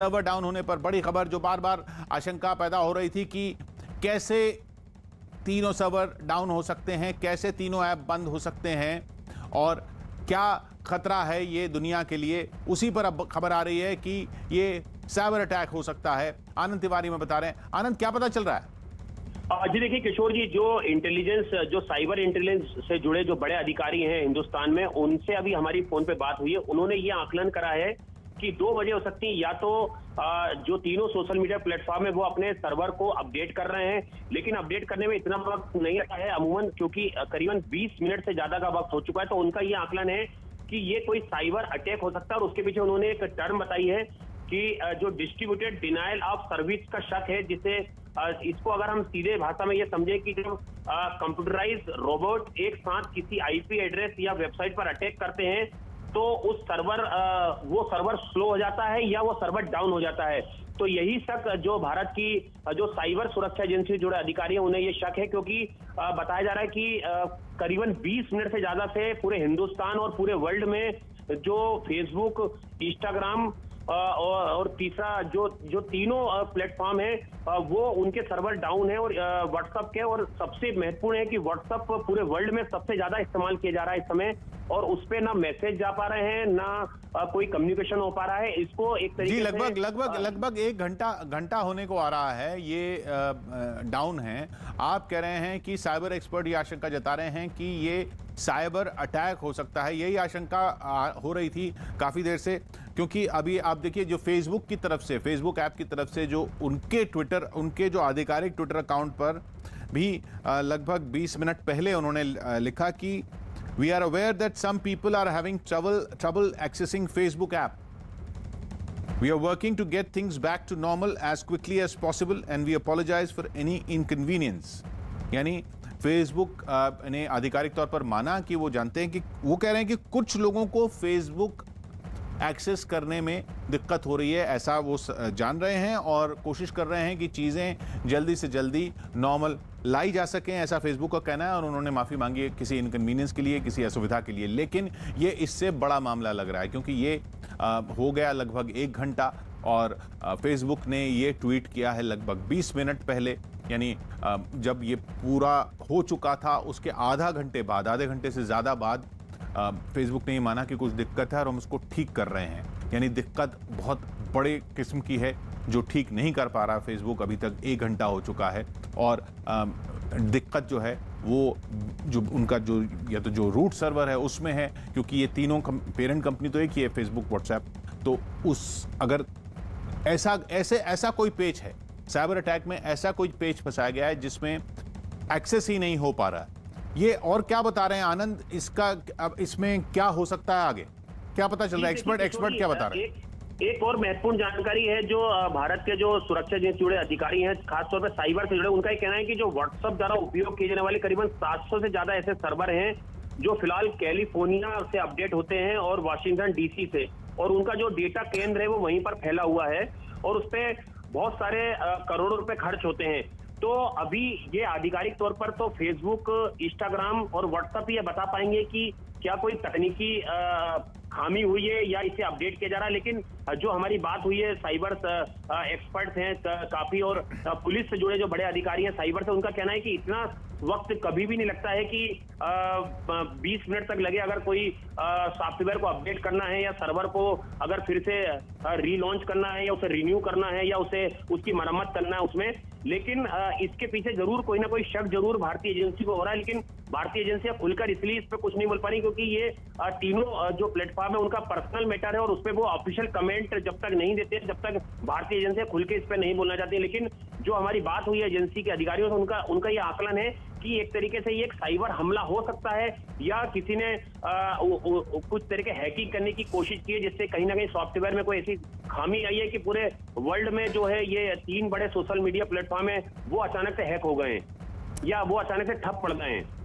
Server down होने पर बड़ी खबर जो बार बार आशंका पैदा हो रही थी कि कैसे तीनों सर्वर डाउन हो सकते हैं, कैसे तीनों ऐप बंद हो सकते हैं और क्या खतरा है ये दुनिया के लिए। उसी पर अब खबर आ रही है कि ये साइबर अटैक हो सकता है। आनंद तिवारी में बता रहे हैं। आनंद, क्या पता चल रहा है? जी देखिए किशोर जी, जो इंटेलिजेंस, जो साइबर इंटेलिजेंस से जुड़े जो बड़े अधिकारी हैं हिंदुस्तान में, उनसे अभी हमारी फोन पे बात हुई है। उन्होंने ये आकलन करा है कि दो वजह हो सकती है। या तो जो तीनों सोशल मीडिया प्लेटफॉर्म है वो अपने सर्वर को अपडेट कर रहे हैं, लेकिन अपडेट करने में इतना वक्त नहीं लगता है अमूमन, क्योंकि करीबन 20 मिनट से ज्यादा का वक्त हो चुका है। तो उनका ये आकलन है कि ये कोई साइबर अटैक हो सकता है। और उसके पीछे उन्होंने एक टर्म बताई है कि जो डिस्ट्रीब्यूटेड डिनायल ऑफ सर्विस का शक है, जिसे इसको अगर हम सीधे भाषा में ये समझे कि जब कंप्यूटराइज रोबोट एक साथ किसी आईपी एड्रेस या वेबसाइट पर अटैक करते हैं तो उस सर्वर वो सर्वर स्लो हो जाता है या वो सर्वर डाउन हो जाता है। तो यही शक जो भारत की जो साइबर सुरक्षा एजेंसी से जुड़े अधिकारी हैं उन्हें ये शक है, क्योंकि बताया जा रहा है कि करीबन 20 मिनट से ज्यादा से पूरे हिंदुस्तान और पूरे वर्ल्ड में जो फेसबुक, इंस्टाग्राम और तीसरा जो तीनों प्लेटफॉर्म है वो उनके सर्वर डाउन है और व्हाट्सएप के। और सबसे महत्वपूर्ण है कि व्हाट्सएप पूरे वर्ल्ड में सबसे ज्यादा इस्तेमाल किया जा रहा है इस समय, और उस पे ना मैसेज जा पा रहे हैं ना कोई कम्युनिकेशन हो पा रहा है। इसको एक तरीके जी, से लगभग एक घंटा होने को आ रहा है ये डाउन है। आप कह रहे हैं कि साइबर एक्सपर्ट ये आशंका जता रहे हैं कि ये साइबर अटैक हो सकता है। यही आशंका हो रही थी काफी देर से, क्योंकि अभी आप देखिए जो फेसबुक की तरफ से, फेसबुक ऐप की तरफ से जो उनके जो आधिकारिक ट्विटर अकाउंट पर भी लगभग 20 मिनट पहले उन्होंने लिखा कि We are aware that some people are having trouble accessing Facebook app. We are working to get things back to normal as quickly as possible and we apologize for any inconvenience. यानी Facebook ने आधिकारिक तौर पर माना कि वो जानते हैं कि वो कह रहे हैं कि कुछ लोगों को फेसबुक एक्सेस करने में दिक्कत हो रही है, ऐसा वो जान रहे हैं और कोशिश कर रहे हैं कि चीज़ें जल्दी से जल्दी नॉर्मल लाई जा सकें, ऐसा फेसबुक का कहना है। और उन्होंने माफ़ी मांगी है किसी इनकन्वीनियंस के लिए, किसी असुविधा के लिए। लेकिन ये इससे बड़ा मामला लग रहा है, क्योंकि ये हो गया लगभग 1 घंटा और फेसबुक ने ये ट्वीट किया है लगभग 20 मिनट पहले, यानी जब ये पूरा हो चुका था उसके आधे घंटे से ज़्यादा बाद फेसबुक ने ये माना कि कुछ दिक्कत है और हम उसको ठीक कर रहे हैं। यानी दिक्कत बहुत बड़े किस्म की है जो ठीक नहीं कर पा रहा फेसबुक। अभी तक 1 घंटा हो चुका है और दिक्कत जो है वो जो उनका जो या तो जो रूट सर्वर है उसमें है, क्योंकि ये तीनों पेरेंट कंपनी तो एक ही है, फेसबुक, व्हाट्सएप। तो उस अगर ऐसा कोई पेज है, साइबर अटैक में ऐसा कोई पेज फंसाया गया है जिसमें एक्सेस ही नहीं हो पा रहा है। ये और क्या बता रहे हैं आनंद, इसका अब इसमें क्या हो सकता है आगे, क्या पता चल रहा है? एक्सपर्ट क्या बता रहे हैं? एक और महत्वपूर्ण जानकारी है जो भारत के जो सुरक्षा एजेंसी से जुड़े अधिकारी हैं, खासतौर पर साइबर से जुड़े, उनका ये कहना है कि जो व्हाट्सएप द्वारा उपयोग किए जाने वाले करीबन 700 से ज्यादा ऐसे सर्वर हैं जो फिलहाल कैलिफोर्निया से अपडेट होते हैं और वाशिंगटन डीसी से, और उनका जो डेटा केंद्र है वो वहीं पर फैला हुआ है और उस पर बहुत सारे करोड़ों रुपए खर्च होते हैं। तो अभी ये आधिकारिक तौर पर तो फेसबुक, इंस्टाग्राम और व्हाट्सएप ये बता पाएंगे कि क्या कोई तकनीकी खामी हुई है या इसे अपडेट किया जा रहा है। लेकिन जो हमारी बात हुई है साइबर एक्सपर्ट्स हैं काफी, और पुलिस से जुड़े जो बड़े अधिकारी हैं साइबर से, उनका कहना है कि इतना वक्त कभी भी नहीं लगता है कि 20 मिनट तक लगे अगर कोई सॉफ्टवेयर को अपडेट करना है या सर्वर को अगर फिर से रीलॉन्च करना है या उसे रिन्यू करना है या उसे उसकी मरम्मत करना है उसमें। लेकिन इसके पीछे जरूर कोई ना कोई शक जरूर भारतीय एजेंसी को हो रहा है, लेकिन भारतीय एजेंसियां खुलकर इसलिए इस पर कुछ नहीं बोल पा रही क्योंकि ये तीनों जो प्लेटफॉर्म है उनका पर्सनल मैटर है और उस पर वो ऑफिशियल कमेंट जब तक नहीं देते, जब तक भारतीय एजेंसियां खुल के इस पर नहीं बोलना चाहती। लेकिन जो हमारी बात हुई है एजेंसी के अधिकारियों से, उनका ये आकलन है कि एक तरीके से ये एक साइबर हमला हो सकता है या किसी ने कुछ तरह के हैकिंग करने की कोशिश की है, जिससे कहीं ना कहीं सॉफ्टवेयर में कोई ऐसी खामी आई है कि पूरे वर्ल्ड में जो है ये 3 बड़े सोशल मीडिया प्लेटफॉर्म है वो अचानक से हैक हो गए हैं या वो अचानक से ठप पड़ गए हैं।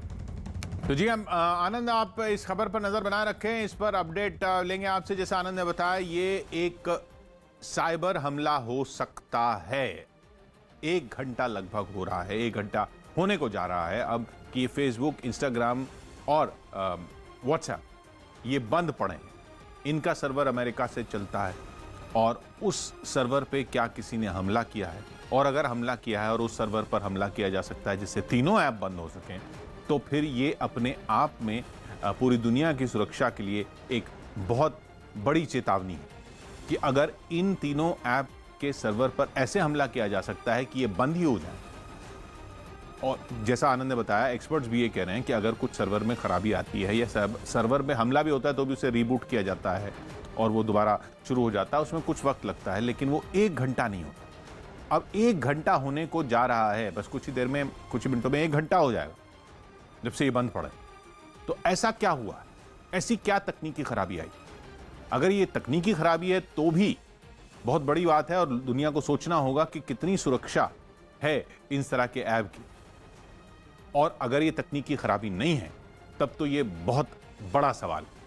तो जी, हम आनंद, आप इस खबर पर नजर बनाए रखें, इस पर अपडेट लेंगे आपसे। जैसे आनंद ने बताया, ये एक साइबर हमला हो सकता है। 1 घंटा लगभग हो रहा है, 1 घंटा होने को जा रहा है अब कि फेसबुक, इंस्टाग्राम और व्हाट्सएप ये बंद पड़े हैं। इनका सर्वर अमेरिका से चलता है और उस सर्वर पे क्या किसी ने हमला किया है, और अगर हमला किया है और उस सर्वर पर हमला किया जा सकता है जिससे तीनों ऐप बंद हो सकें, तो फिर ये अपने आप में पूरी दुनिया की सुरक्षा के लिए एक बहुत बड़ी चेतावनी है कि अगर इन तीनों ऐप के सर्वर पर ऐसे हमला किया जा सकता है कि ये बंद ही हो जाए। और जैसा आनंद ने बताया, एक्सपर्ट्स भी ये कह रहे हैं कि अगर कुछ सर्वर में खराबी आती है या सर्वर में हमला भी होता है तो भी उसे रीबूट किया जाता है और वो दोबारा शुरू हो जाता है, उसमें कुछ वक्त लगता है, लेकिन वो 1 घंटा नहीं होता। अब 1 घंटा होने को जा रहा है, बस कुछ ही देर में, कुछ ही मिनटों में 1 घंटा हो जाएगा जब से ये बंद पड़े। तो ऐसा क्या हुआ है, ऐसी क्या तकनीकी खराबी आई? अगर ये तकनीकी खराबी है तो भी बहुत बड़ी बात है और दुनिया को सोचना होगा कि कितनी सुरक्षा है इन तरह के ऐप की। और अगर ये तकनीकी खराबी नहीं है तब तो ये बहुत बड़ा सवाल है।